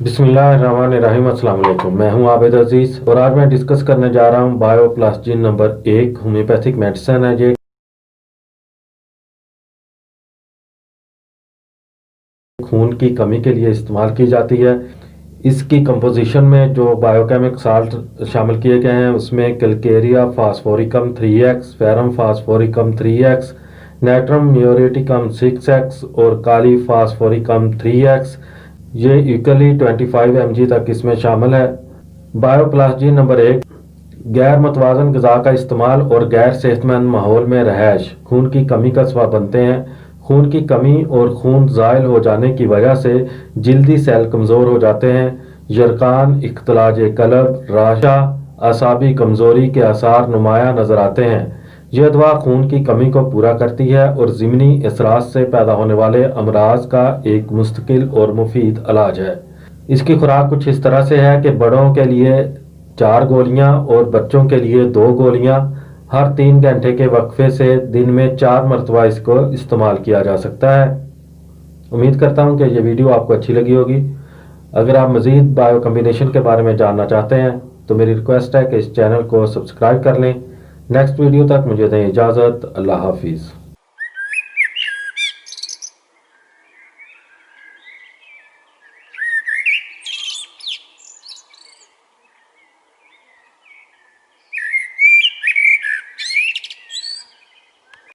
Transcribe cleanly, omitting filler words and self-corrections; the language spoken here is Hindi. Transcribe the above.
बिस्मिल्लाहिर्रहमानिर्रहीम। अस्सलाम वालेकुम। मैं हूं आबिद अजीज़ और आज मैं डिस्कस करने जा रहा हूं बायोप्लास्टिन नंबर 1 होम्योपैथिक मेडिसिन है। ये खून की कमी के लिए इस्तेमाल की जाती है। इसकी कंपोजिशन में जो बायोकेमिक साल्ट शामिल किए गए हैं उसमें calcarea phosphoricum 3x, ferrum phosphoricum 3x, natrum muriaticum 6x और काली फास्फोरिकम 3x। ये इक्वली 25 mg तक इसमें शामिल है। बायोप्लास्टिन नंबर 1 गैर मतवाजन ग़िज़ा का इस्तेमाल और गैर सेहतमंद माहौल में रहायश खून की कमी का सबब बनते हैं। खून की कमी और खून ज़ायल हो जाने की वजह से जल्दी सेल कमज़ोर हो जाते हैं। यरकान, इख्तिलाज कल्ब, राशा, असाबी कमज़ोरी के आसार नुमाया नज़र आते हैं। यह दवा खून की कमी को पूरा करती है और ज़िमनी असरात से पैदा होने वाले अमराज का एक मुस्तकिल और मुफीद इलाज है। इसकी खुराक कुछ इस तरह से है कि बड़ों के लिए 4 गोलियां और बच्चों के लिए 2 गोलियां हर 3 घंटे के वक्फे से दिन में 4 मरतबा इसको इस्तेमाल किया जा सकता है। उम्मीद करता हूं कि ये वीडियो आपको अच्छी लगी होगी। अगर आप मज़ीद बायो कम्बिनेशन के बारे में जानना चाहते हैं तो मेरी रिक्वेस्ट है कि इस चैनल को सब्सक्राइब कर लें। नेक्स्ट वीडियो तक मुझे दें इजाज़त। अल्लाह हाफिज़।